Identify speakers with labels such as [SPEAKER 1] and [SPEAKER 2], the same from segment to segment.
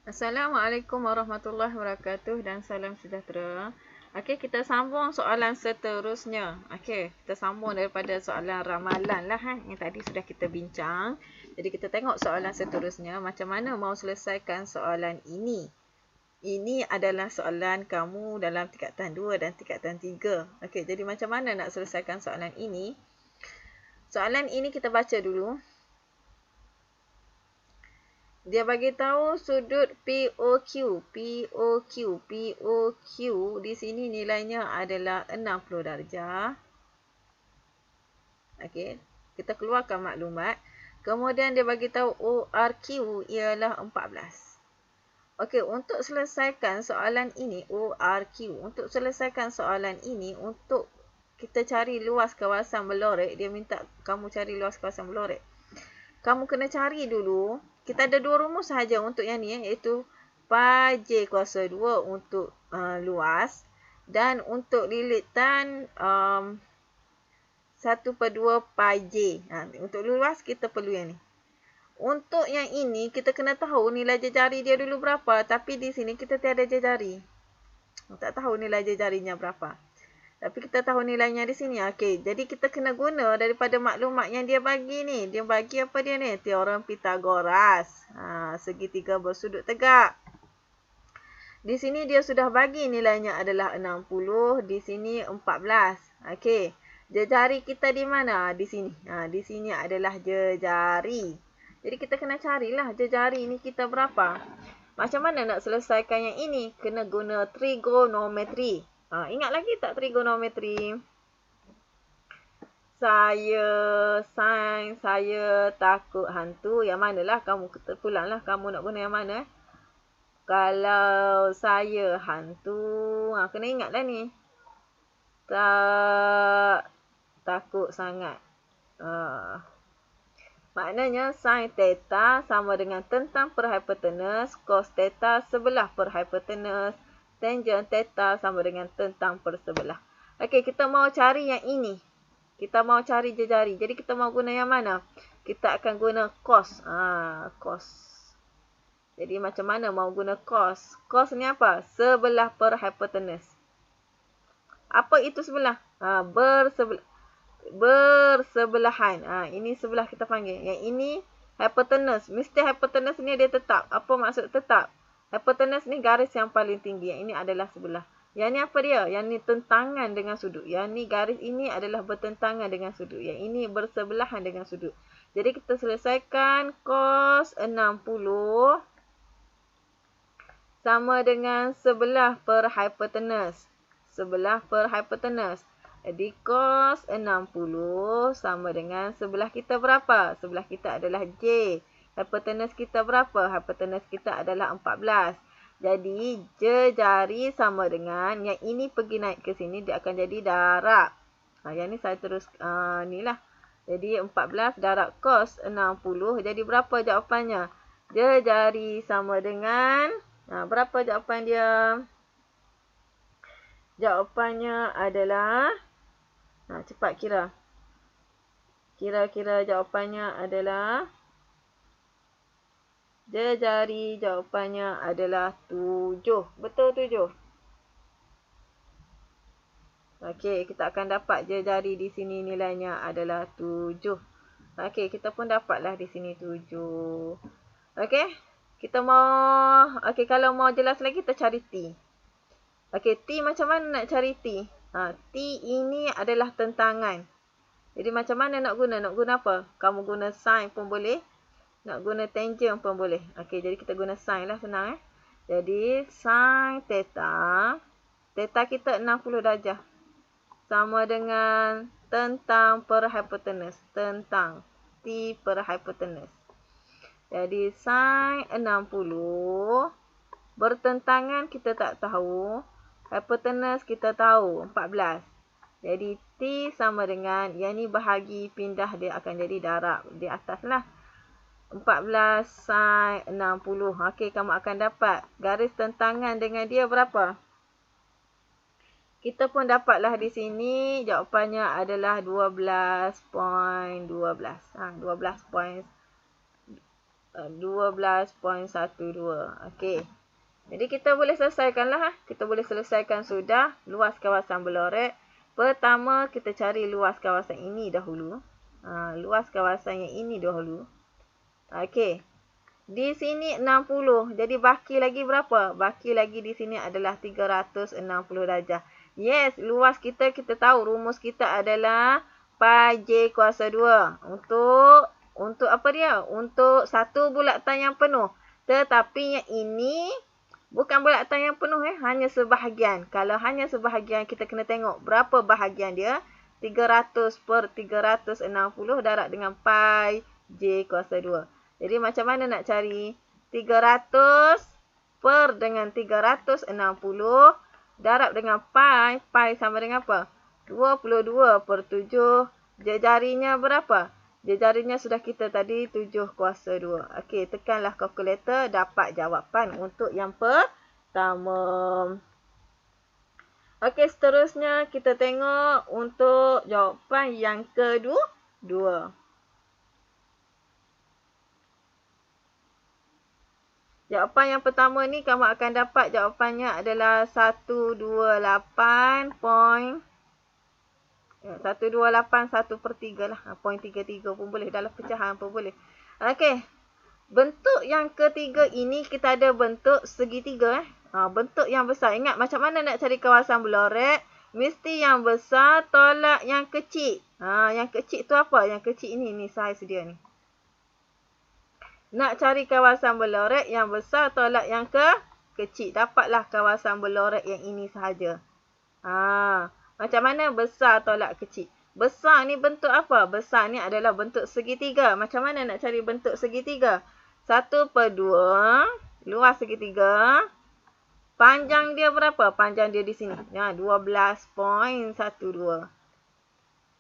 [SPEAKER 1] Assalamualaikum warahmatullahi wabarakatuh dan salam sejahtera. Okey, kita sambung soalan seterusnya. Okey, kita sambung daripada soalan ramalan lah yang tadi sudah kita bincang. Jadi kita tengok soalan seterusnya, macam mana mau selesaikan soalan ini. Ini adalah soalan kamu dalam tingkatan 2 dan tingkatan 3. Okey, jadi macam mana nak selesaikan soalan ini? Soalan ini kita baca dulu. Dia bagi tahu sudut POQ. POQ di sini nilainya adalah 60 darjah. Okey, kita keluarkan maklumat. Kemudian dia bagi tahu ORQ ialah 14. Okey, untuk selesaikan soalan ini ORQ, untuk selesaikan soalan ini, untuk kita cari luas kawasan berlorek, dia minta kamu cari luas kawasan berlorek. Kamu kena cari dulu. Kita ada dua rumus sahaja untuk yang ni, iaitu pi j kuasa 2 untuk luas dan untuk lilitan 1/2 pi j. Untuk luas kita perlu yang ni. Untuk yang ini kita kena tahu nilai jejari dia dulu berapa, tapi di sini kita tiada jejari. Tak tahu nilai jejarinya berapa. Tapi kita tahu nilainya di sini. Okey, jadi kita kena guna daripada maklumat yang dia bagi ni. Dia bagi apa dia ni? Teorem Pythagoras. Segitiga bersudut tegak. Di sini dia sudah bagi nilainya adalah 60. Di sini 14. Okey, jejari kita di mana? Di sini. Di sini adalah jejari. Jadi kita kena carilah jejari ni kita berapa. Macam mana nak selesaikan yang ini? Kena guna trigonometri. Ingat lagi tak trigonometri? Saya takut hantu. Yang manalah kamu terpulanglah kamu nak guna yang mana? Kalau saya hantu, kena ingatlah ni. Takut sangat. Maknanya sin theta sama dengan tentang per hipotenus, cos theta sebelah per hipotenus, tangent theta sama dengan tentang per sebelah. Okey, kita mau cari yang ini. Kita mau cari jejari. Jadi kita mau guna yang mana? Kita akan guna cos. Cos. Jadi macam mana mau guna cos? Cos ni apa? Sebelah per hipotenus. Apa itu sebelah? Bersebelahan. Ini sebelah kita panggil. Yang ini hipotenus. Mesti hipotenus ni dia tetap. Apa maksud tetap? Hipotenus ni garis yang paling tinggi. Yang ini adalah sebelah. Yang ni apa dia? Yang ni tentangan dengan sudut. Yang ni garis ini adalah bertentangan dengan sudut. Yang ini bersebelahan dengan sudut. Jadi kita selesaikan cos 60 sama dengan sebelah per hipotenus. Sebelah per hipotenus. Jadi cos 60 sama dengan sebelah kita berapa? Sebelah kita adalah J. Hipotenus kita berapa? Hipotenus kita adalah 14. Jadi jejari sama dengan yang ini pergi naik ke sini, dia akan jadi darab. Yang ni saya terus ni lah. Jadi 14 darab cos 60. Jadi berapa jawapannya? Jejari sama dengan berapa jawapan dia? Jawapannya adalah cepat kira. Kira-kira jawapannya adalah jejari, jawapannya adalah 7. Betul 7? Okey, kita akan dapat jejari di sini nilainya adalah 7. Okey, kita pun dapatlah di sini 7. Okey, kalau mau jelas lagi kita cari T. Okey, T macam mana nak cari T? T ini adalah tentangan. Jadi macam mana nak guna? Nak guna apa? Kamu guna sin pun boleh. Nak guna tangent pun boleh. Okey, jadi kita guna sin lah, senang Jadi sin theta. Theta kita 60 darjah. Sama dengan tentang per hipotenus. Tentang T per hipotenus. Jadi sin 60. Bertentangan kita tak tahu. Hipotenus kita tahu 14. Jadi T sama dengan, yang ni bahagi pindah, dia akan jadi darab di atas lah. 14 sin 60. Okey, kamu akan dapat garis tentangan dengan dia berapa? Kita pun dapatlah di sini. Jawapannya adalah 12.12. 12. 12.12. Okey. Jadi kita boleh selesaikanlah. Kita boleh selesaikan sudah luas kawasan Belorek. Pertama kita cari luas kawasan ini dahulu. Luas kawasan yang ini dahulu. Okey. Di sini 60. Jadi baki lagi berapa? Baki lagi di sini adalah 360 darjah. Yes, luas kita tahu rumus kita adalah pi j kuasa 2. Untuk apa dia? Untuk satu bulatan yang penuh. Tetapi yang ini bukan bulatan yang penuh, hanya sebahagian. Kalau hanya sebahagian, kita kena tengok berapa bahagian dia. 300 per 360 darab dengan pi j kuasa 2. Jadi macam mana nak cari? 300 per dengan 360 darab dengan pi. Pi sama dengan apa? 22 per 7. Jarinya berapa? Jarinya sudah kita tadi 7 kuasa 2. Okey, tekanlah kalkulator, dapat jawapan untuk yang pertama. Okey, seterusnya kita tengok untuk jawapan yang kedua. Jawapan yang pertama ni kamu akan dapat jawapannya adalah 128 1/3 lah. 0.33 pun boleh. Dalam pecahan pun boleh. Okey. Bentuk yang ketiga ini kita ada bentuk segitiga. Bentuk yang besar. Ingat macam mana nak cari kawasan Belorek? Mesti yang besar tolak yang kecil. Yang kecil tu apa? Yang kecil ini saiz dia ni. Nak cari kawasan Belorek yang besar tolak yang kecil. Dapatlah kawasan Belorek yang ini sahaja. Macam mana besar tolak kecil? Besar ni bentuk apa? Besar ni adalah bentuk segitiga. Macam mana nak cari bentuk segitiga? 1/2 luas segitiga. Panjang dia berapa? Panjang dia di sini. 12.12.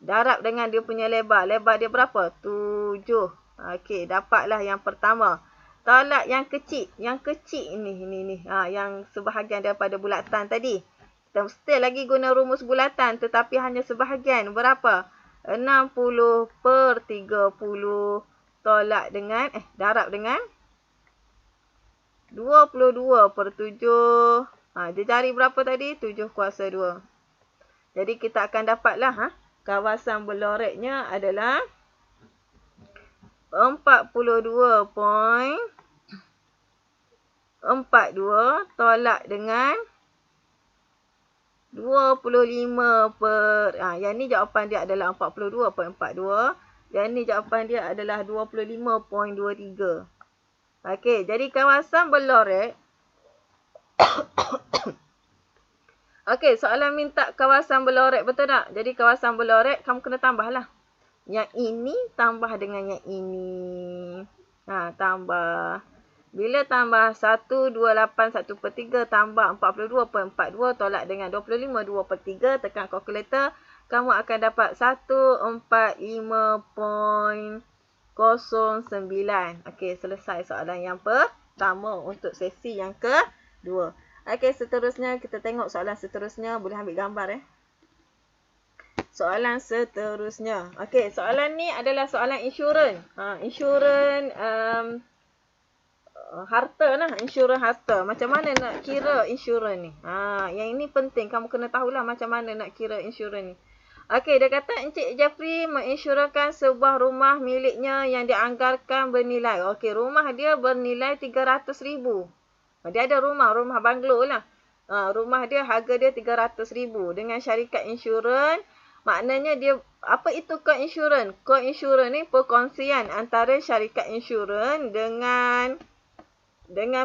[SPEAKER 1] Darab dengan dia punya lebar. Lebar dia berapa? 7. Okey, dapatlah yang pertama. Tolak yang kecil. Yang kecil ni. Yang sebahagian daripada bulatan tadi. Kita mesti lagi guna rumus bulatan tetapi hanya sebahagian. Berapa? 60 per 30 tolak dengan, darab dengan 22 per 7. Dia cari berapa tadi? 7 kuasa 2. Jadi kita akan dapatlah kawasan Beloreknya adalah 42.42 tolak dengan 25 per... yang ni jawapan dia adalah 42.42. Yang ni jawapan dia adalah 25.23. Okey, jadi kawasan Belorek. Okey, soalan minta kawasan Belorek, betul tak? Jadi kawasan Belorek, kamu kena tambahlah. Yang ini tambah dengan yang ini. Tambah. Bila tambah 128/1/3 tambah 42.42 tolak dengan 25 2/3, tekan kalkulator, kamu akan dapat 145.09. Okey, selesai soalan yang pertama untuk sesi yang kedua. Okey, seterusnya kita tengok soalan seterusnya. Boleh ambil gambar Soalan seterusnya. Okey, soalan ni adalah soalan insurans. Insurans harta lah, insurans harta. Macam mana nak kira insurans ni? Yang ini penting, kamu kena tahulah macam mana nak kira insurans ni. Okey, dia kata Encik Jeffrey menginsurkan sebuah rumah miliknya yang dianggarkan bernilai. Okey, rumah dia bernilai 300,000. Dia ada rumah banglo lah. Rumah dia, harga dia 300,000 dengan syarikat insurans. Maknanya dia, apa itu co-insurans? Co-insurans ni perkongsian antara syarikat insurans dengan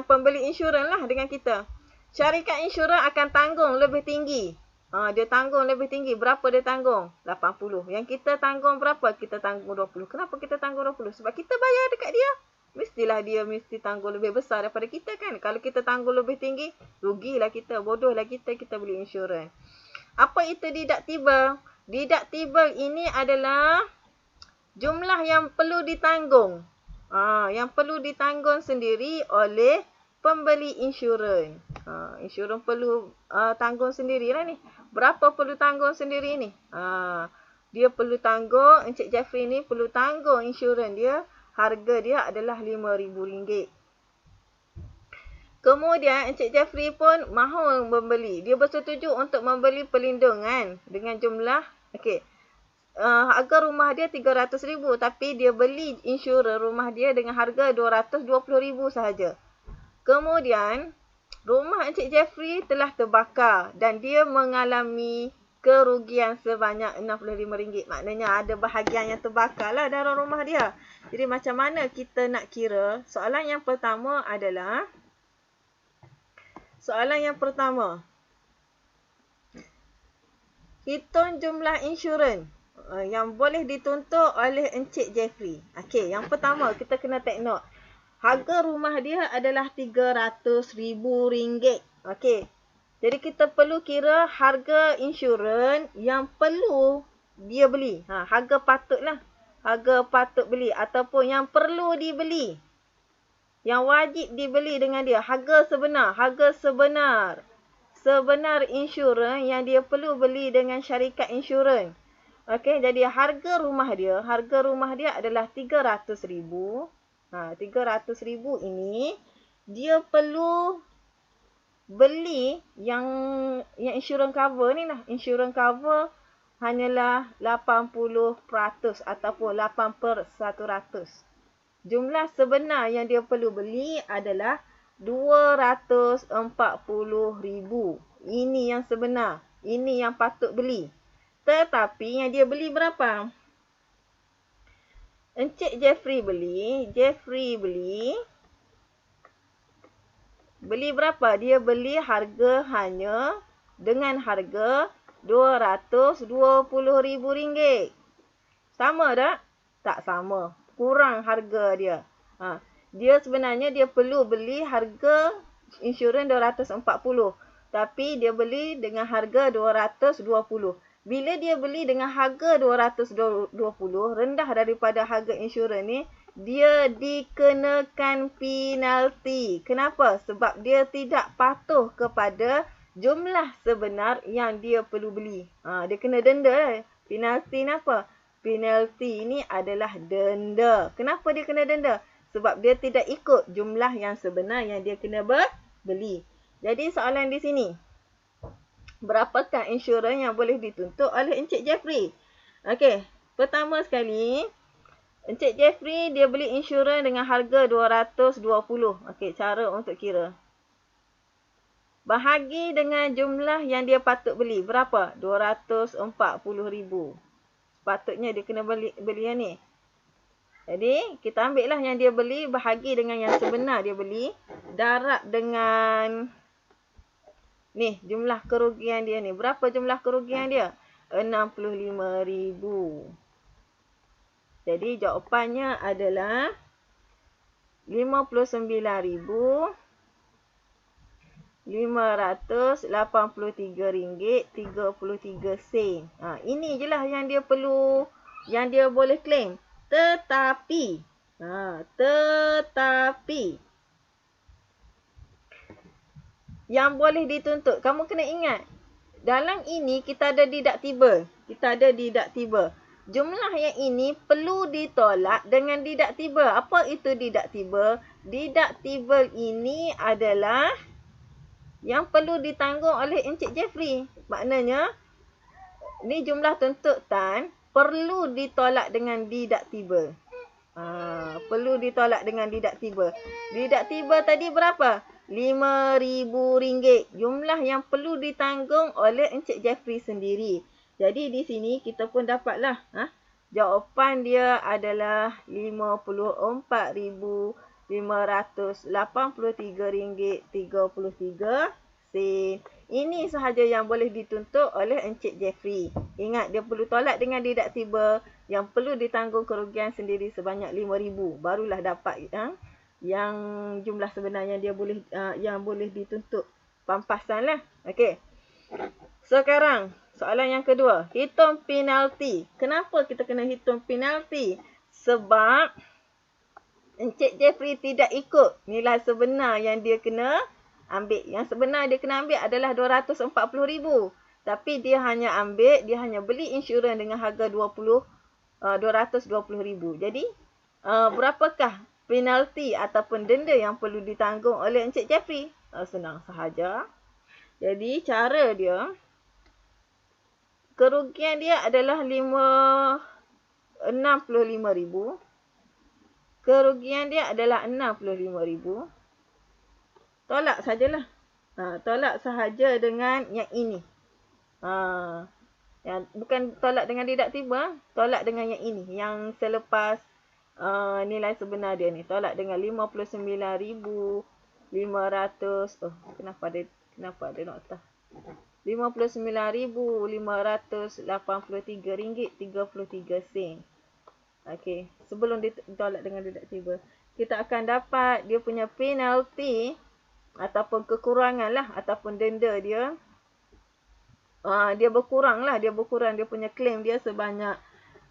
[SPEAKER 1] pembeli insurans lah, dengan kita. Syarikat insurans akan tanggung lebih tinggi. Dia tanggung lebih tinggi. Berapa dia tanggung? 80. Yang kita tanggung berapa? Kita tanggung 20. Kenapa kita tanggung 20? Sebab kita bayar dekat dia. Mestilah dia mesti tanggung lebih besar daripada kita kan. Kalau kita tanggung lebih tinggi, rugilah kita. Bodohlah kita beli insurans. Apa itu deductible? Deductible ini adalah jumlah yang perlu ditanggung. Yang perlu ditanggung sendiri oleh pembeli insurans. Insurans perlu tanggung sendirilah ni. Berapa perlu tanggung sendiri ni? Dia perlu tanggung, Encik Jeffrey ni perlu tanggung insurans dia harga dia adalah RM5,000. Kemudian Encik Jeffrey pun mahu membeli. Dia bersetuju untuk membeli perlindungan dengan jumlah, harga rumah dia RM300,000 tapi dia beli insurans rumah dia dengan harga RM220,000 sahaja. Kemudian rumah Encik Jeffrey telah terbakar dan dia mengalami kerugian sebanyak RM65. Maknanya ada bahagian yang terbakar lah dalam rumah dia. Jadi macam mana kita nak kira? Soalan yang pertama, hitung jumlah insurans yang boleh dituntut oleh Encik Jeffrey. Okey, yang pertama kita kena take note. Harga rumah dia adalah RM300,000. Okey. Jadi kita perlu kira harga insurans yang perlu dia beli. Harga patutlah. Harga patut beli ataupun yang perlu dibeli. Yang wajib dibeli dengan dia. Harga sebenar insurans yang dia perlu beli dengan syarikat insurans. Okey, jadi harga rumah dia adalah RM300,000. RM300,000 ini dia perlu beli yang insurans cover ni lah. Insurans cover hanyalah 80% ataupun 8/100. Jumlah sebenar yang dia perlu beli adalah RM240,000. Ini yang sebenar. Ini yang patut beli. Tetapi yang dia beli berapa? Encik Jeffrey beli berapa? Dia beli harga hanya dengan harga RM220,000. Sama tak? Tak sama. Kurang harga dia. Dia sebenarnya dia perlu beli harga insurans RM240. Tapi dia beli dengan harga RM220. Bila dia beli dengan harga RM220, rendah daripada harga insurans ni, dia dikenakan penalti. Kenapa? Sebab dia tidak patuh kepada jumlah sebenar yang dia perlu beli. Dia kena denda. Penalti ni apa? Penalti ini adalah denda. Kenapa dia kena denda? Sebab dia tidak ikut jumlah yang sebenar yang dia kena beli. Jadi soalan di sini. Berapakah insurans yang boleh dituntut oleh Encik Jeffrey? Okey, pertama sekali, Encik Jeffrey dia beli insurans dengan harga RM220. Okey, cara untuk kira. Bahagi dengan jumlah yang dia patut beli. Berapa? RM240,000. Sepatutnya dia kena beli yang ni. Jadi, kita ambil lah yang dia beli, bahagi dengan yang sebenar dia beli. Darab dengan ni, jumlah kerugian dia ni. Berapa jumlah kerugian dia? RM65,000. Jadi, jawapannya adalah RM59,583.33. Ini je lah yang dia perlu, yang dia boleh claim. Tetapi yang boleh dituntut, kamu kena ingat, dalam ini kita ada deductible. Jumlah yang ini perlu ditolak dengan deductible. Apa itu deductible? Deductible ini adalah yang perlu ditanggung oleh Encik Jeffrey. Maknanya, ni jumlah tuntutan perlu ditolak dengan deductible. Perlu ditolak dengan deductible. Deductible tadi berapa? RM5,000. Jumlah yang perlu ditanggung oleh Encik Jeffrey sendiri. Jadi di sini kita pun dapatlah. Jawapan dia adalah RM54,583.33. Ini sahaja yang boleh dituntut oleh Encik Jeffrey. Ingat, dia perlu tolak dengan deductible, yang perlu ditanggung kerugian sendiri sebanyak RM5,000. Barulah dapat yang jumlah sebenar yang dia boleh boleh dituntut. Pampasan lah. Okey. Sekarang, soalan yang kedua. Hitung penalti. Kenapa kita kena hitung penalti? Sebab Encik Jeffrey tidak ikut nilai sebenar yang dia kena ambil. Yang sebenar dia kena ambil adalah RM240,000. Tapi dia hanya beli insurans dengan harga RM220,000. Jadi, berapakah penalti ataupun denda yang perlu ditanggung oleh Encik Jeffrey? Senang sahaja. Jadi cara dia, kerugian dia adalah 65,000. Kerugian dia adalah 65,000. Tolak sajalah. Tolak sahaja dengan yang ini. Yang bukan tolak dengan deductible, tolak dengan yang ini, yang selepas nilai sebenar dia ni. Tolak dengan 59,500. Kenapa ada nokta? RM59,583.33. Okey, sebelum ditolak dengan deductible, kita akan dapat dia punya penalty ataupun kekurangan lah, ataupun denda dia. Dia berkurang lah, dia punya claim dia sebanyak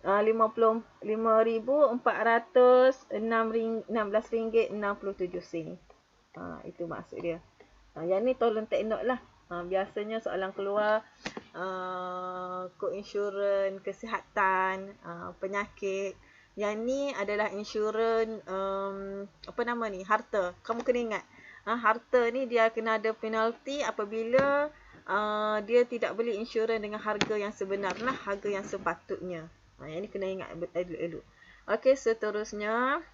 [SPEAKER 1] RM55,416.67. Itu maksud dia. Yang ni tolong take note lah. Biasanya soalan keluar insurans kesihatan, penyakit. Yang ni adalah insurans harta. Kamu kena ingat, harta ni dia kena ada penalti apabila dia tidak beli insurans dengan harga yang sebenar lah, harga yang sepatutnya. Yang ni kena ingat elok-elok. Okey, seterusnya.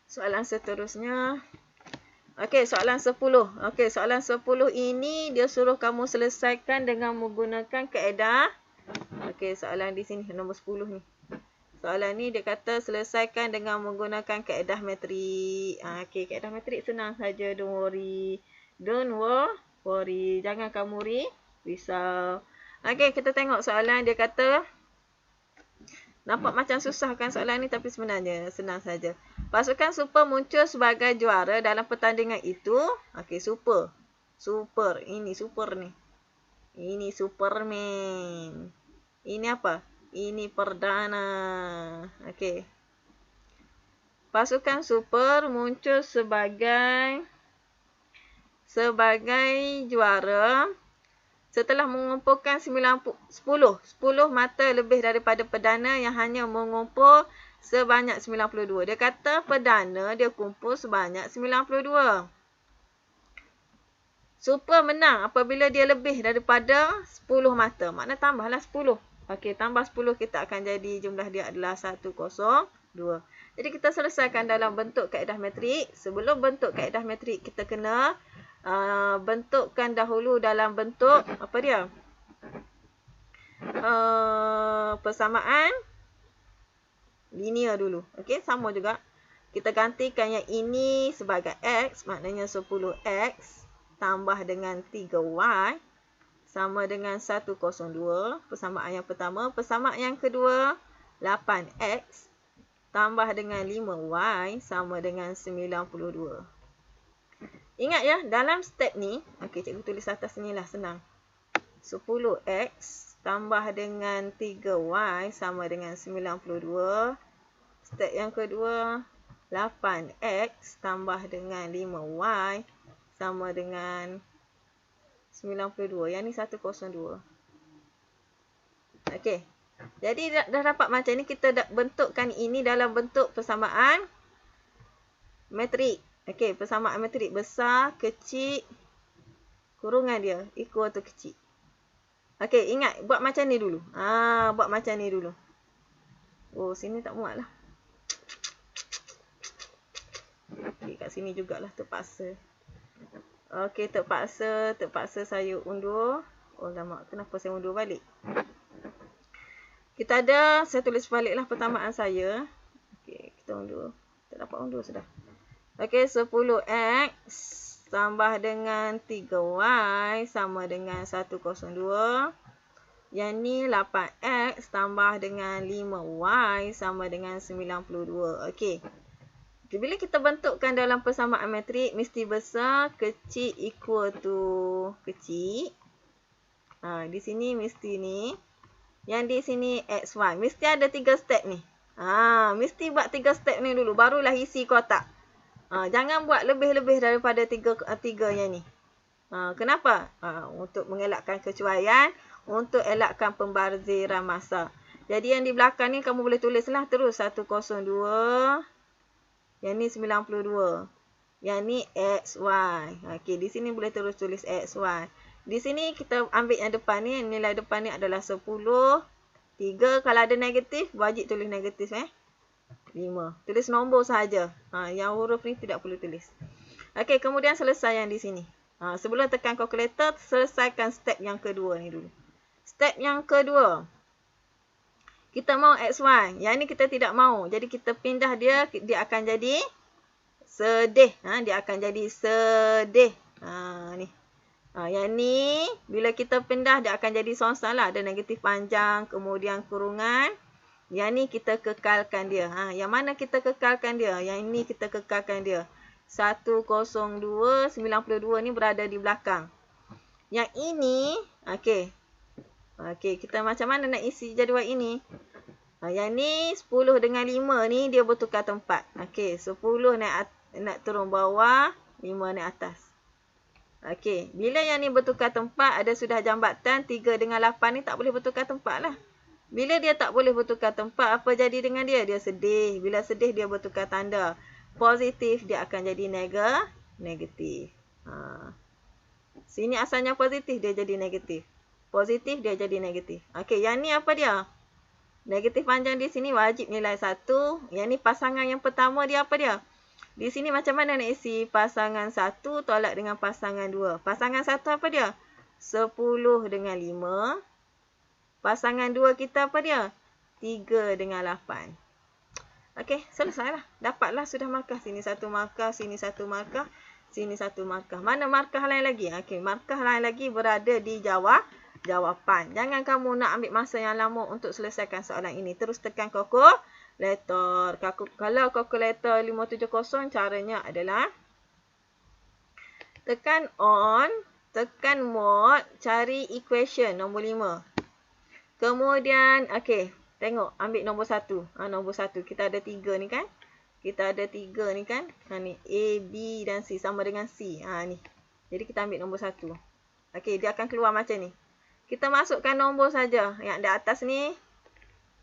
[SPEAKER 1] Soalan seterusnya. Okey, soalan 10. Okey, soalan 10 ini dia suruh kamu selesaikan dengan menggunakan kaedah. Okey, soalan di sini nombor 10 ni. Soalan ni dia kata selesaikan dengan menggunakan kaedah metrik. Okey, kaedah metrik senang saja, don't worry. Jangan kamu risau. Okey, kita tengok soalan dia kata. Nampak macam susah kan soalan ni, tapi sebenarnya senang saja. Pasukan super muncul sebagai juara dalam pertandingan itu. Okey, super. Ini super ni. Ini Superman. Ini apa? Ini perdana. Okey. Pasukan super muncul sebagai juara setelah mengumpulkan 10 mata lebih daripada perdana yang hanya mengumpul sebanyak 92. Dia kata perdana dia kumpul sebanyak 92. Super menang apabila dia lebih daripada 10 mata. Makna tambahlah 10. Okey, tambah 10 kita akan jadi jumlah dia adalah 102. Jadi kita selesaikan dalam bentuk kaedah metrik. Sebelum bentuk kaedah metrik kita kena bentukkan dahulu dalam bentuk apa dia? Persamaan linear dulu. Okey, sama juga. Kita gantikan yang ini sebagai X, maknanya 10X tambah dengan 3Y sama dengan 102. Persamaan yang pertama. Persamaan yang kedua, 8X tambah dengan 5Y sama dengan 92. Ingat ya, dalam step ni, okey, cikgu tulis atas ni lah, senang. 10X tambah dengan 3Y sama dengan 92. Step yang kedua, 8X tambah dengan 5Y sama dengan 92. Yang ni 102. Okey. Jadi dah dapat macam ni, kita dah bentukkan ini dalam bentuk persamaan metrik. Okey, persamaan metrik besar, kecil, kurungan dia equal to kecil. Okey, ingat buat macam ni dulu. Buat macam ni dulu. Oh, sini tak muat lah. Okey, kat sini jugalah terpaksa. Okey, terpaksa saya undur. Oh, lama. Kenapa saya undur balik? Saya tulis baliklah pertamaan saya. Okey, kita undur. Tak dapat undur sudah. Okey, 10X tambah dengan 3Y sama dengan 102. Yang ni 8X tambah dengan 5Y sama dengan 92. Okey. Bila kita bentukkan dalam persamaan metrik, mesti besar, kecil equal to kecil. Di sini mesti ni. Yang di sini XY. Mesti ada 3 step ni. Mesti buat 3 step ni dulu. Barulah isi kotak. Jangan buat lebih-lebih daripada 3 yang ni. Kenapa? Untuk mengelakkan kecuaian. Untuk elakkan pembaziran masa. Jadi yang di belakang ni kamu boleh tulislah terus 102. Yang ni 92. Yang ni XY. Okey, di sini boleh terus tulis XY. Di sini kita ambil yang depan ni. Nilai depan ni adalah 10. 3. Kalau ada negatif, wajib tulis negatif 5. Tulis nombor sahaja. Yang huruf ni tidak perlu tulis. Okey, kemudian selesai yang di sini. Sebelum tekan kalkulator, selesaikan step yang kedua ni dulu. Step yang kedua. Kita mau XY. Yang ni kita tidak mau. Jadi kita pindah dia. Dia akan jadi sedih. Dia akan jadi sedih. Ni. Yang ni, bila kita pindah, dia akan jadi songsan lah. Ada negatif panjang, kemudian kurungan. Yang ni kita kekalkan dia. Yang mana kita kekalkan dia? Yang ini kita kekalkan dia. 102, 92 ni berada di belakang. Yang ini, okey. Okey, kita macam mana nak isi jadual ini? Yang ni 10 dengan 5 ni dia bertukar tempat. Okey, 10 nak turun bawah, 5 naik atas. Okey, bila yang ni bertukar tempat, ada sudah jambatan 3 dengan 8 ni tak boleh bertukar tempat lah. Bila dia tak boleh bertukar tempat, apa jadi dengan dia? Dia sedih. Bila sedih, dia bertukar tanda. Positif, dia akan jadi negatif. Sini asalnya positif, dia jadi negatif. Positif, dia jadi negatif. Okey, yang ni apa dia? Negatif panjang di sini wajib nilai 1. Yang ni pasangan yang pertama dia apa dia? Di sini macam mana nak isi pasangan 1 tolak dengan pasangan 2? Pasangan 1 apa dia? 10 dengan 5. Pasangan 2 kita apa dia? 3 dengan 8. Okey, selesailah. Dapatlah sudah markah. Sini 1 markah, sini 1 markah, sini 1 markah. Mana markah lain lagi? Okey, markah lain lagi berada di jawapan. Jangan kamu nak ambil masa yang lama untuk selesaikan soalan ini. Terus tekan kalkulator. Kalau kalkulator 570, caranya adalah tekan on, tekan mode, cari equation nombor 5. Kemudian, okey, tengok, ambil nombor 1. Nombor 1, kita ada 3 ni kan? Kita ada 3 ni kan? Ni A, B dan C sama dengan C. Ni. Jadi kita ambil nombor 1. Okey, dia akan keluar macam ni. Kita masukkan nombor saja. Yang di atas ni.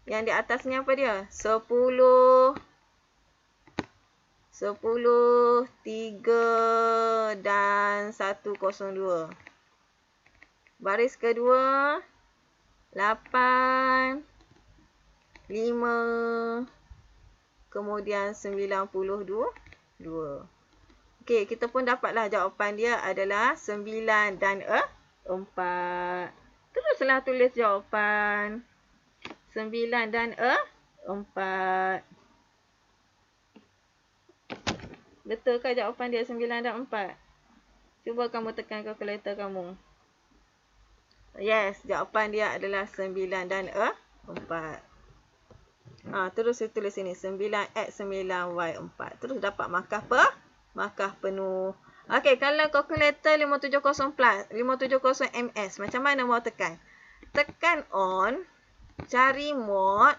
[SPEAKER 1] Yang di atas ni apa dia? 10, 3 dan 102. Baris kedua 8, 5, kemudian 92. Okey, kita pun dapatlah jawapan dia adalah 9 dan 4. Teruslah tulis jawapan. 9 dan 4. Betulkah jawapan dia 9 dan 4? Cuba kamu tekan kalkulator kamu. Yes, jawapan dia adalah 9 dan 4. Terus saya tulis sini 9x 9y4. Terus dapat markah penuh. Okey, kalau kalkulator 570 plus 570 ms, macam mana mau tekan? Tekan on, cari mode,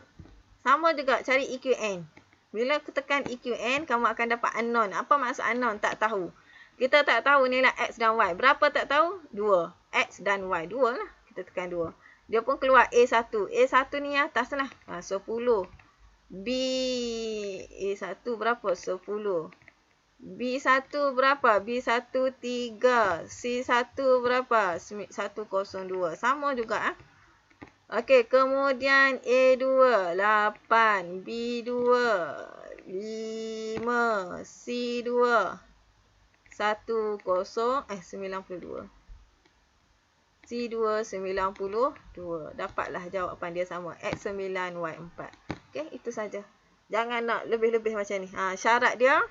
[SPEAKER 1] sama juga cari EQN. Bila tekan EQN, kamu akan dapat unknown. Apa maksud unknown? Tak tahu. Kita tak tahu nilai x dan y. Berapa tak tahu? 2. X dan y. 2 lah. Kita tekan 2. Dia pun keluar A1. A1 ni atas lah. 10. B. A1 berapa? 10. B1 berapa? B1 3. C1 berapa? 102. Sama juga. Okey, kemudian A2 8. B2 5. C2 92. C2 92. Dapatlah jawapan dia sama. X9, Y4. Okey, itu saja. Jangan nak lebih-lebih macam ni. Syarat dia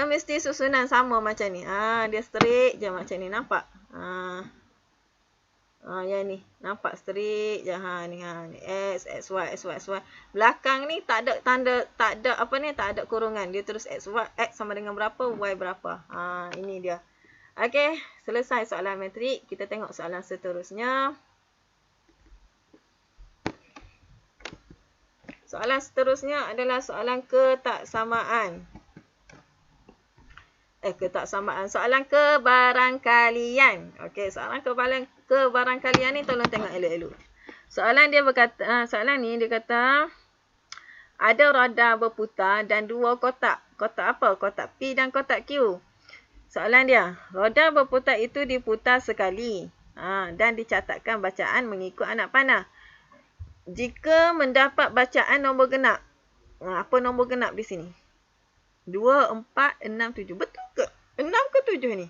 [SPEAKER 1] mesti susunan sama macam ni. Dia straight je macam ni. Nampak? Yang ni. Nampak straight je. Ni. X, XY, XY, XY. Belakang ni tak ada tanda, tak ada apa ni, tak ada kurungan. Dia terus XY, X sama dengan berapa, Y berapa. Ini dia. Okey, selesai soalan metrik. Kita tengok soalan seterusnya. Soalan seterusnya adalah soalan ketaksamaan. Soalan kebarangkalian. Okey, soalan kebarangkalian ni tolong tengok elok-elok. Soalan ni dia kata ada roda berputar dan dua kotak. Kotak apa? Kotak P dan kotak Q. Soalan dia, roda berputar itu diputar sekali dan dicatatkan bacaan mengikut anak panah. Jika mendapat bacaan nombor genap. Apa nombor genap di sini? 2, 4, 6, 7. Betul ke? 6 ke 7 ni?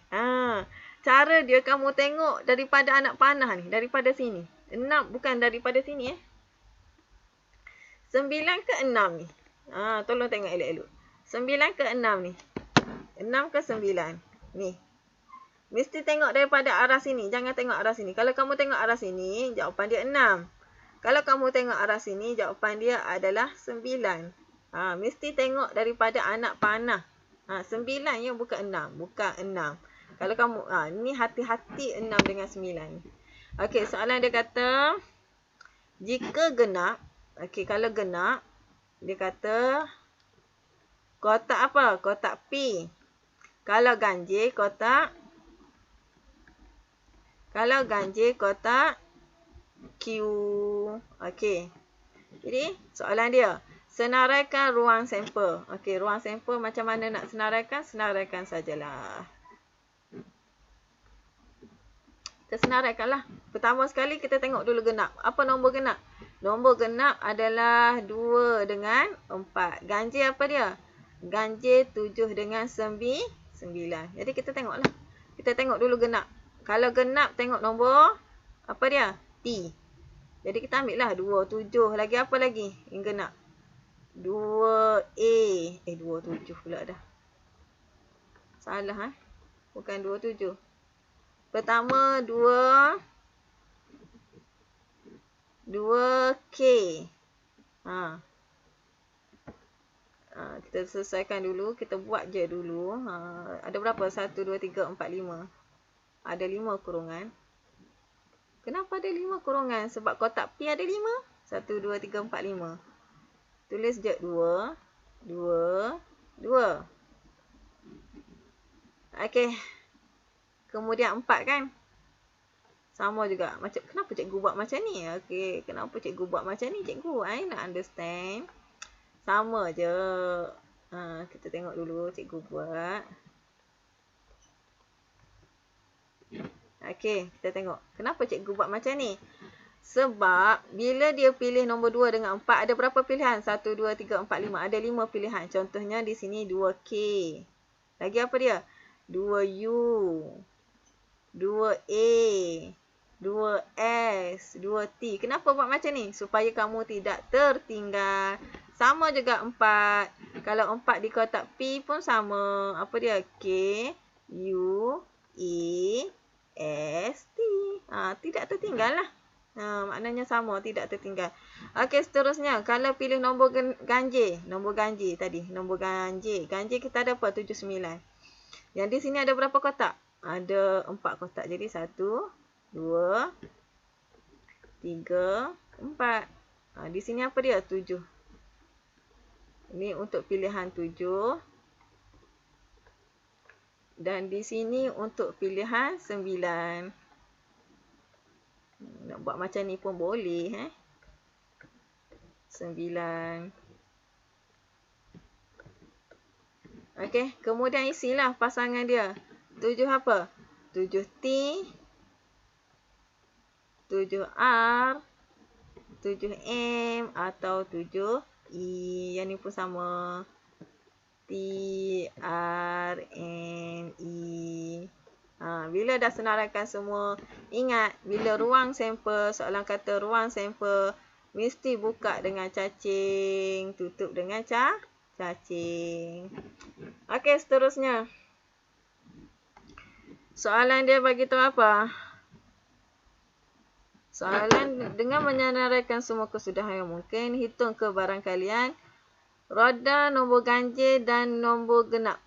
[SPEAKER 1] Cara dia kamu tengok daripada anak panah ni. Daripada sini. 6 bukan daripada sini 9 ke 6 ni? Tolong tengok elok-elok. 9 ke 6 ni? 6 ke 9? Ni. Mesti tengok daripada arah sini. Jangan tengok arah sini. Kalau kamu tengok arah sini, jawapan dia 6. Kalau kamu tengok arah sini, jawapan dia adalah 9. Mesti tengok daripada anak panah. 9 ya, bukan 6. Bukan 6. Kalau kamu, ni hati-hati 6 dengan 9. Okey, soalan dia kata, jika genap, kalau genap, dia kata, kotak apa? Kotak P. Kalau ganjil, kotak Q. Okey. Jadi, soalan dia, senaraikan ruang sampel. Okey, ruang sampel macam mana nak senaraikan? Senaraikan sajalah. Kita senaraikanlah. Pertama sekali kita tengok dulu genap. Apa nombor genap? Nombor genap adalah 2 dengan 4. Ganjil apa dia? Ganjil 7 dengan 9. Jadi kita tengoklah. Kita tengok dulu genap. Kalau genap tengok nombor apa dia? T. Jadi kita ambil lah 2, 7. Lagi apa lagi yang genap? 2A. 27 pula dah. Salah Bukan 27. Pertama 2K. Kita selesaikan dulu. Kita buat je dulu. Ada berapa? 1, 2, 3, 4, 5. Ada 5 kurungan. Kenapa ada 5 kurungan? Sebab kotak P ada 5. 1, 2, 3, 4, 5. Tulis je 2. 2. 2. Okey. Kemudian 4 kan? Sama juga. Kenapa cikgu buat macam ni? Okey. Kenapa cikgu buat macam ni? Cikgu, I nak understand. Sama je. Kita tengok dulu cikgu buat. Okey, kita tengok. Kenapa cikgu buat macam ni? Sebab bila dia pilih nombor 2 dengan 4, ada berapa pilihan? 1, 2, 3, 4, 5. Ada 5 pilihan. Contohnya di sini 2K. Lagi apa dia? 2U. 2A. 2S. 2T. Kenapa buat macam ni? Supaya kamu tidak tertinggal. Sama juga 4. Kalau 4 di kotak P pun sama. Apa dia? K. U. E. S. T. Tidak tertinggal lah. Maknanya sama. Tidak tertinggal. Okey, seterusnya. Kalau pilih nombor ganjil. Nombor ganjil tadi. Nombor ganjil. Ganjil kita ada apa? 7, 9. Yang di sini ada berapa kotak? Ada 4 kotak. Jadi 1, 2, 3, 4. Di sini apa dia? 7. Ini untuk pilihan 7. Dan di sini untuk pilihan 9. Nak buat macam ni pun boleh. 9. Okey, kemudian isilah pasangan dia. 7 apa? 7T, 7R, 7M atau 7E. Yang ni pun sama. TRNE. Bila dah senaraikan semua, ingat bila ruang sampel, soalan kata ruang sampel, mesti buka dengan cacing, tutup dengan cacing. Okey, seterusnya. Soalan dia bagi tahu apa? Soalan dengan menyenaraikan semua kesudahan yang mungkin, hitung kebaran kalian. Roda, nombor ganjil dan nombor genap.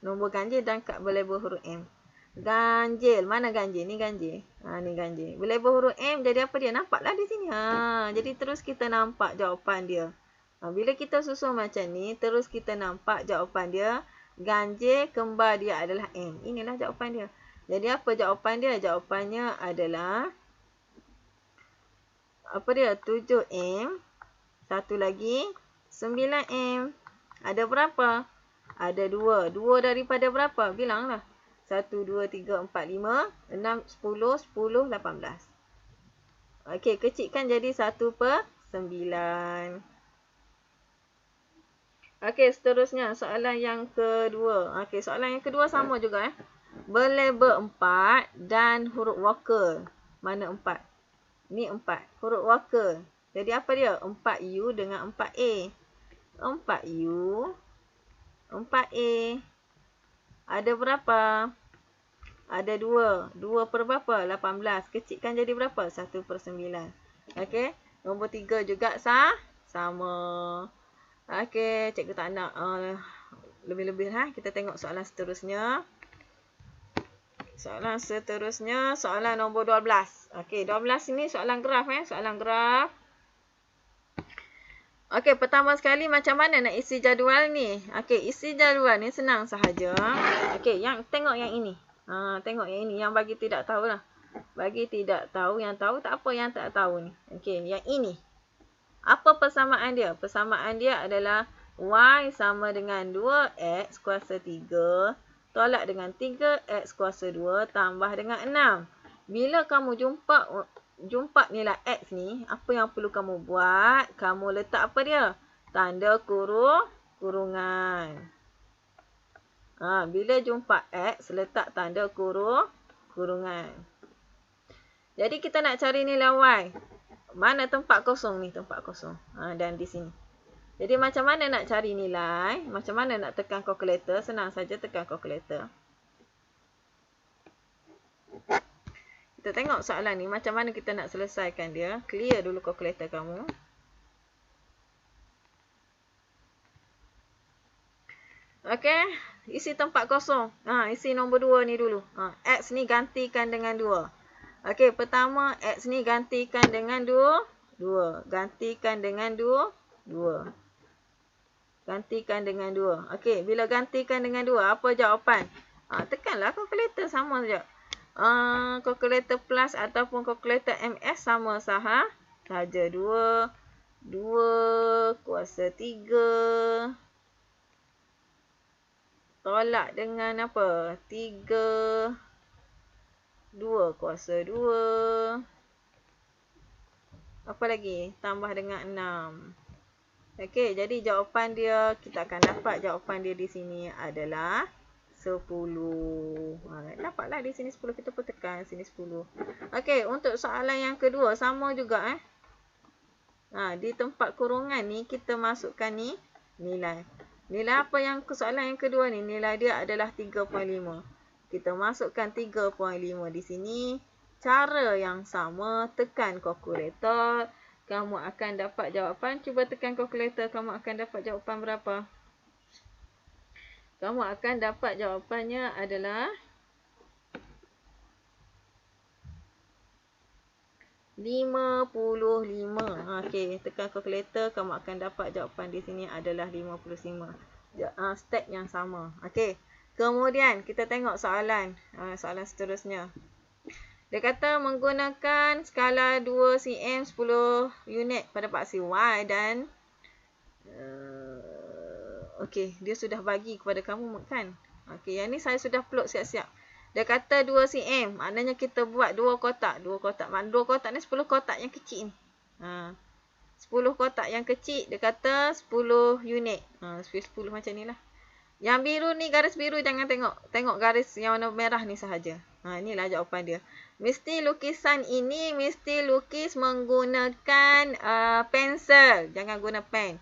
[SPEAKER 1] Nombor ganjil dan kad berlabel huruf M. Ganjil. Mana ganjil? Ni ganjil. Ni ganjil. Berlabel huruf M jadi apa dia? Nampaklah di sini. Jadi terus kita nampak jawapan dia. Bila kita susun macam ni, terus kita nampak jawapan dia. Ganjil kembar dia adalah M. Inilah jawapan dia. Jadi apa jawapan dia? Jawapannya adalah apa dia? 7M. Satu lagi 9M. Ada berapa? Ada 2. 2 daripada berapa? Bilanglah. 1, 2, 3, 4, 5, 6, 10, 10, 18. Okey, kecilkan jadi 1/9. Okey, seterusnya soalan yang kedua. Okey, soalan yang kedua sama juga Berlabel 4 dan huruf vokal. Mana 4? Ni 4. Huruf vokal. Jadi apa dia? 4U dengan 4A. 4U, 4A. Ada berapa? Ada 2. 2 per berapa? 18. Kecilkan jadi berapa? 1/9. Okey. Nombor 3 juga sama. Okey, cikgu tak nak lebih-lebih Kita tengok soalan seterusnya. Soalan nombor 12. Okey, 12 ini soalan graf soalan graf. Okey, pertama sekali macam mana nak isi jadual ni? Okey, isi jadual ni senang sahaja. Okey, tengok yang ini. Tengok yang ini yang bagi tidak tahu lah. Bagi tidak tahu, yang tahu tak apa, yang tak tahu ni. Okey, yang ini. Apa persamaan dia? Persamaan dia adalah Y sama dengan 2X kuasa 3 tolak dengan 3X kuasa 2 tambah dengan 6. Bila kamu jumpa nilai X ni, apa yang perlu kamu buat? Kamu letak apa dia? Tanda kurungan. Bila jumpa X, letak tanda kurungan. Jadi kita nak cari nilai Y. Mana tempat kosong ni? Tempat kosong. Dan di sini. Jadi macam mana nak cari nilai? Macam mana nak tekan kalkulator? Senang saja tekan kalkulator. Kita tengok soalan ni. Macam mana kita nak selesaikan dia. Clear dulu kalkulator kamu. Okey. Isi tempat kosong. Isi nombor 2 ni dulu. X ni gantikan dengan 2. Okey, pertama X ni gantikan dengan 2. Gantikan dengan 2. Gantikan dengan 2. Okey, bila gantikan dengan 2, apa jawapan? Tekanlah kalkulator sama saja. Kalkulator plus ataupun kalkulator MS sama saja. 2 kuasa 3 tolak dengan apa? 3 2 kuasa 2. Apa lagi? Tambah dengan 6. Okey, jadi jawapan dia, kita akan dapat jawapan dia di sini adalah 10. Dapatlah di sini 10, kita pun tekan sini 10. Okey, untuk soalan yang kedua, sama juga di tempat kurungan ni, kita masukkan ni nilai. Nilai apa yang soalan yang kedua ni? Nilai dia adalah 3.5. Kita masukkan 3.5 di sini. Cara yang sama, tekan kalkulator. Kamu akan dapat jawapan. Cuba tekan kalkulator, kamu akan dapat jawapan berapa? Kamu akan dapat jawapannya adalah 55. Okey, tekan kalkulator, kamu akan dapat jawapan di sini adalah 55. Step yang sama. Okey. Kemudian kita tengok soalan seterusnya. Dia kata menggunakan skala 2 cm 10 unit pada paksi Y dan okey, dia sudah bagi kepada kamu kan. Okey, yang ni saya sudah plot siap-siap. Dia kata 2 cm, maknanya kita buat 2 kotak. 2 kotak. Maknanya 2 kotak ni 10 kotak yang kecil ni. 10 kotak yang kecil, dia kata 10 unit. 10 macam ni lah. Yang biru ni, garis biru jangan tengok. Tengok garis yang warna merah ni sahaja. Inilah jawapan dia. Mesti lukisan ini mesti lukis menggunakan pensel. Jangan guna pen.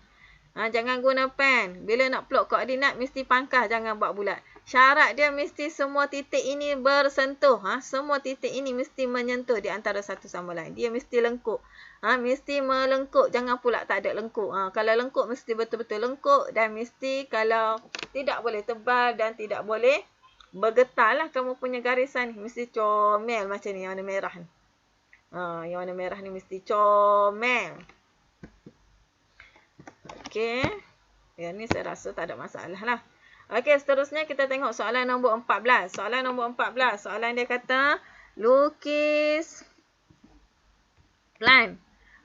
[SPEAKER 1] Jangan guna pen. Bila nak plot koordinat mesti pangkah, jangan buat bulat. Syarat dia mesti semua titik ini bersentuh. Semua titik ini mesti menyentuh di antara satu sama lain. Dia mesti lengkuk. Mesti melengkuk. Jangan pula tak ada lengkuk. Kalau lengkuk mesti betul-betul lengkuk. Dan mesti kalau tidak boleh tebal dan tidak boleh bergetar lah kamu punya garisan. Mesti comel macam ni yang warna merah ni. Yang warna merah ni mesti comel. Okey. Yang ni saya rasa tak ada masalah lah. Okey, seterusnya kita tengok soalan nombor 14. Soalan nombor 14. Soalan dia kata lukis plan.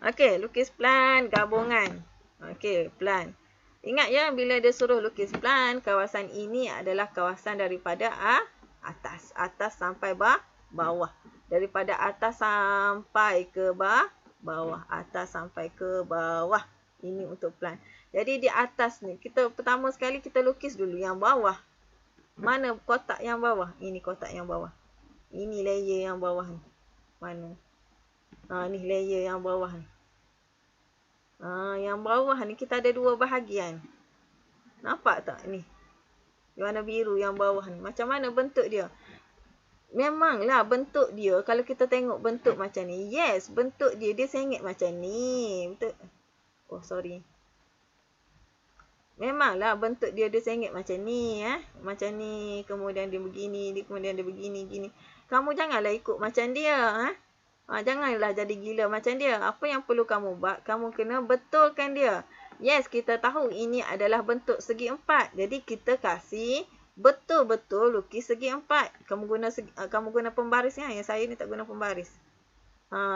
[SPEAKER 1] Okey, lukis plan gabungan. Okey, plan. Ingat ya, bila dia suruh lukis plan, kawasan ini adalah kawasan daripada atas. Atas sampai bawah. Daripada atas sampai ke bawah. Atas sampai ke bawah. Ini untuk plan. Jadi di atas ni, kita pertama sekali kita lukis dulu yang bawah. Mana kotak yang bawah? Ini kotak yang bawah. Ini layer yang bawah ni. Mana? Ni layer yang bawah ni. Yang bawah ni kita ada dua bahagian. Nampak tak ni? Warna biru yang bawah ni. Macam mana bentuk dia? Memanglah bentuk dia, kalau kita tengok bentuk macam ni. Yes, bentuk dia sengit macam ni. Betul? Oh, sorry. Memanglah bentuk dia sengit macam ni. Macam ni. Kemudian dia begini. Kemudian dia begini. Gini. Kamu janganlah ikut macam dia. Janganlah jadi gila macam dia. Apa yang perlu kamu buat? Kamu kena betulkan dia. Yes, kita tahu ini adalah bentuk segi empat. Jadi kita kasih betul-betul lukis segi empat. Kamu guna pembaris kan? Yang saya ni tak guna pembaris.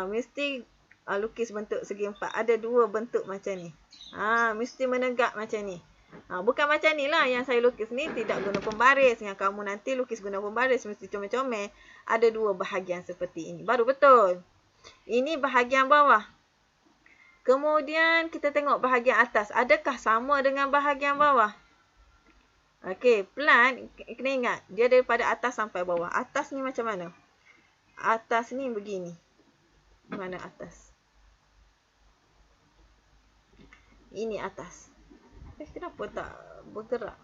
[SPEAKER 1] Mesti lukis bentuk segi empat. Ada dua bentuk macam ni. Mesti menegak macam ni. Bukan macam ni lah yang saya lukis ni tidak guna pembaris. Yang kamu nanti lukis guna pembaris mesti comel-comel. Ada dua bahagian seperti ini. Baru betul. Ini bahagian bawah. Kemudian kita tengok bahagian atas. Adakah sama dengan bahagian bawah? Okey, plan kena ingat. Dia daripada atas sampai bawah. Atas ni macam mana? Atas ni begini. Mana atas? Ini atas. Kenapa tak bergerak?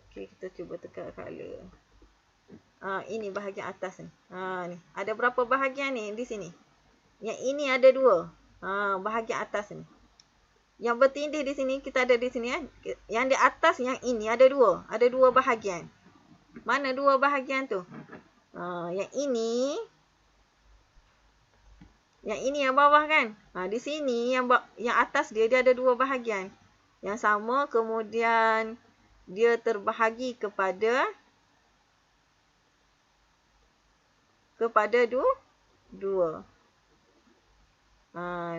[SPEAKER 1] Okey, kita cuba tekan color. Ini bahagian atas ni. Ni. Ada berapa bahagian ni di sini? Yang ini ada dua. Bahagian atas ni. Yang bertindih di sini, kita ada di sini kan. Yang di atas, yang ini ada dua. Ada dua bahagian. Mana dua bahagian tu? Yang ini. Yang ini yang bawah kan. Di sini yang atas dia ada dua bahagian. Yang sama, kemudian dia terbahagi kepada dua.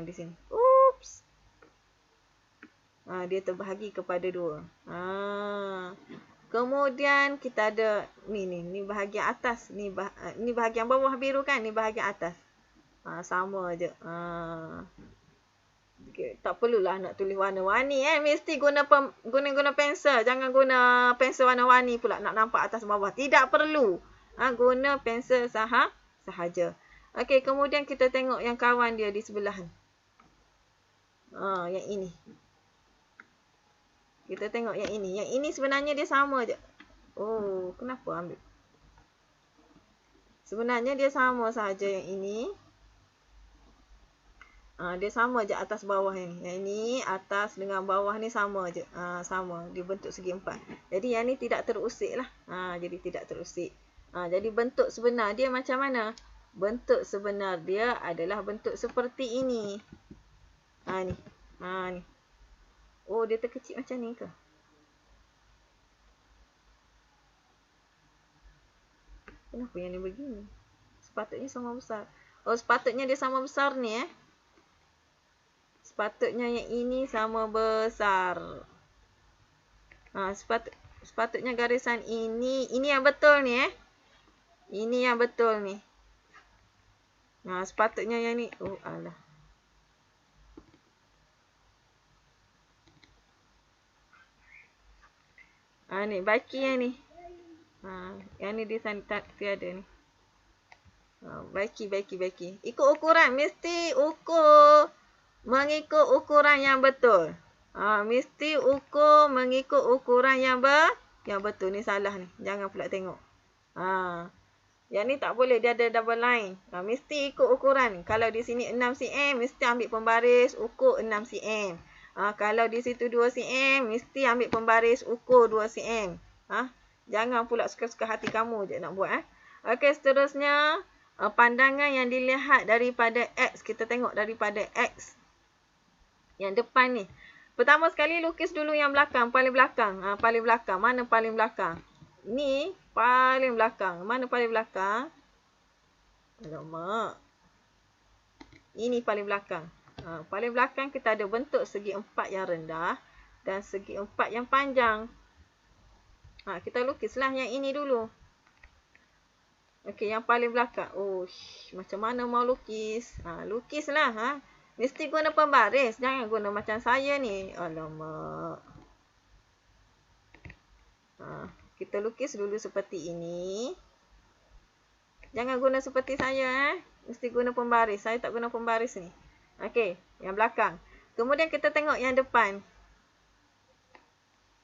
[SPEAKER 1] Di sini. Oops. Dia terbahagi kepada dua. Kemudian kita ada ni bahagian atas, ni bahagian bawah biru kan, ni bahagian atas. Sama aje. Okay, tak perlulah nak tulis warna-warni mesti guna pensel. Jangan guna pensel warna-warni pula nak nampak atas bawah. Tidak perlu. Guna pensel sahaja. Okey, kemudian kita tengok yang kawan dia di sebelah ni. Yang ini. Kita tengok yang ini. Yang ini sebenarnya dia sama je. Oh, kenapa ambil? Sebenarnya dia sama sahaja yang ini. Dia sama je atas bawah ni. Yang ini atas dengan bawah ni sama je. Sama. Dia bentuk segi empat. Jadi yang ni tidak terusik lah. Jadi tidak terusik. Jadi bentuk sebenar dia macam mana? Bentuk sebenar dia adalah bentuk seperti ini. Ni. Ni. Oh, dia terkecil macam ni ke? Kenapa yang ni begini? Sepatutnya sama besar. Oh, sepatutnya dia sama besar ni Sepatutnya yang ini sama besar. Sepatutnya garisan ini yang betul ni Ini yang betul ni. Sepatutnya yang ni. Oh, alah. Ni baki yang ni. Yang ni dia tiada ni. Baki. Ikut ukuran. Mesti mengikut ukuran yang betul. Mesti mengikut ukuran yang betul. Ni salah ni. Jangan pula tengok. Yang ni tak boleh. Dia ada double line. Mesti ikut ukuran. Kalau di sini 6 cm, mesti ambil pembaris ukur 6 cm. Kalau di situ 2 cm, mesti ambil pembaris ukur 2 cm. Jangan pula suka-suka hati kamu je nak buat. Okey, seterusnya. Pandangan yang dilihat daripada X. Kita tengok daripada X. Yang depan ni. Pertama sekali lukis dulu yang belakang. Paling belakang. Paling belakang. Mana paling belakang? Ni paling belakang. Mana paling belakang? Alamak. Ini paling belakang. Paling belakang kita ada bentuk segi empat yang rendah dan segi empat yang panjang. Kita lukislah yang ini dulu. Okey, yang paling belakang. Macam mana mau lukis? Lukislah. Mesti guna pembaris. Jangan guna macam saya ni. Alamak. Kita lukis dulu seperti ini. Jangan guna seperti saya. Mesti guna pembaris. Saya tak guna pembaris ni. Okey, yang belakang. Kemudian kita tengok yang depan.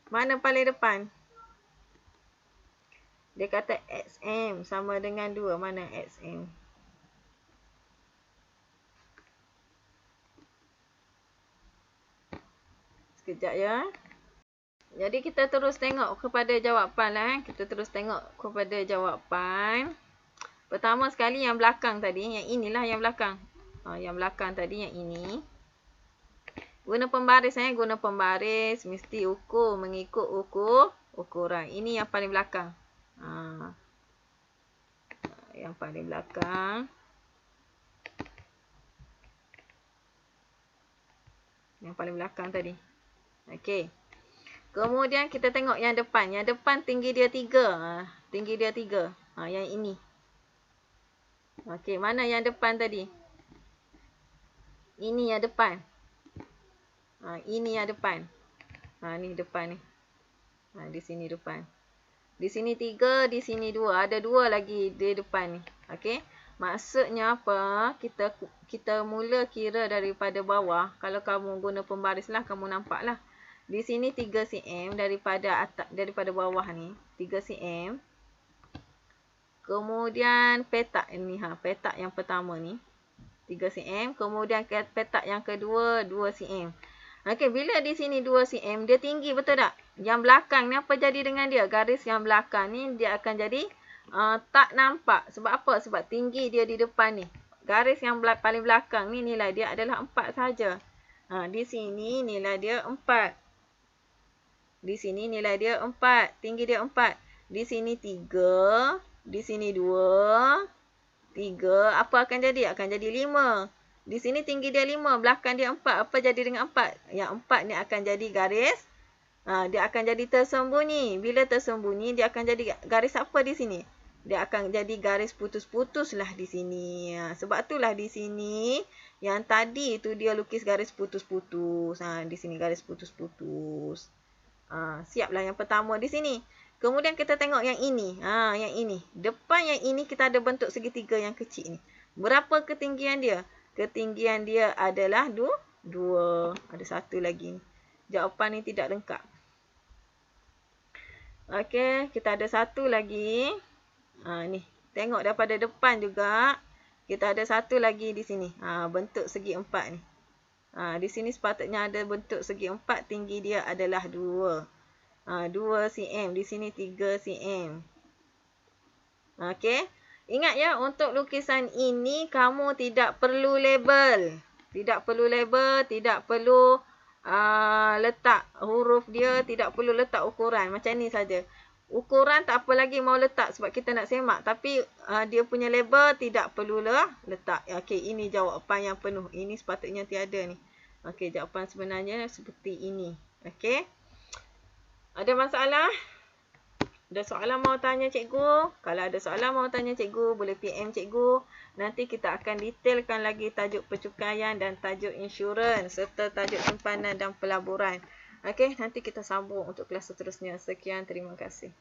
[SPEAKER 1] Mana paling depan? Dia kata XM sama dengan 2. Mana XM? Sekejap ya. Jadi kita terus tengok kepada jawapan lah. Kita terus tengok kepada jawapan. Pertama sekali yang belakang tadi. Yang inilah yang belakang. Yang belakang tadi yang ini. Guna pembaris. Guna pembaris. Mesti ukur mengikut ukuran. Ini yang paling belakang. Yang paling belakang. Yang paling belakang tadi. Okey. Kemudian kita tengok yang depan. Yang depan tinggi dia 3. Tinggi dia 3. Yang ini. Okey, mana yang depan tadi? Ini yang depan. Ini yang depan. Ni depan ni. Di sini depan. Di sini 3, di sini 2. Ada 2 lagi di depan ni. Okey. Maksudnya apa? Kita mula kira daripada bawah. Kalau kamu guna pembaris lah, kamu nampak lah. Di sini 3 cm daripada atas, daripada bawah ni. 3 cm. Kemudian petak ni. Petak yang pertama ni. 3 cm. Kemudian petak yang kedua 2 cm. Okey, bila di sini 2 cm, dia tinggi betul tak? Yang belakang ni apa jadi dengan dia? Garis yang belakang ni dia akan jadi tak nampak. Sebab apa? Sebab tinggi dia di depan ni. Garis yang paling belakang ni nilai dia adalah 4 saja. Di sini nilai dia 4. Di sini nilai dia 4. Tinggi dia 4. Di sini 3. Di sini 2. 3. Apa akan jadi? Akan jadi 5. Di sini tinggi dia 5, belakang dia 4. Apa jadi dengan 4? Yang 4 ni akan jadi garis. Dia akan jadi tersembunyi. Bila tersembunyi, dia akan jadi garis apa di sini? Dia akan jadi garis putus-putus lah di sini. Sebab itulah di sini, yang tadi tu dia lukis garis putus-putus. Di sini garis putus-putus. Siaplah yang pertama di sini. Kemudian kita tengok yang ini. Yang ini. Depan yang ini kita ada bentuk segitiga yang kecil ni. Berapa ketinggian dia? Ketinggian dia adalah 2. Ada satu lagi ni. Jawapan ni tidak lengkap. Okey, kita ada satu lagi. Ni. Tengok daripada depan juga. Kita ada satu lagi di sini. Bentuk segi 4 ni. Di sini sepatutnya ada bentuk segi 4. Tinggi dia adalah 2. 2 cm. Di sini 3 cm. Okey. Ingat ya, untuk lukisan ini kamu tidak perlu label. Tidak perlu label, tidak perlu letak huruf dia, tidak perlu letak ukuran. Macam ni saja. Ukuran tak apa lagi mau letak sebab kita nak semak. Tapi dia punya label tidak perlulah letak. Okey, ini jawapan yang penuh. Ini sepatutnya tiada ni. Okey, jawapan sebenarnya seperti ini. Okey. Ada masalah? Ada soalan mau tanya cikgu? Kalau ada soalan mau tanya cikgu, boleh PM cikgu. Nanti kita akan detailkan lagi tajuk percukaian dan tajuk insurans serta tajuk simpanan dan pelaburan. Okey, nanti kita sambung untuk kelas seterusnya. Sekian, terima kasih.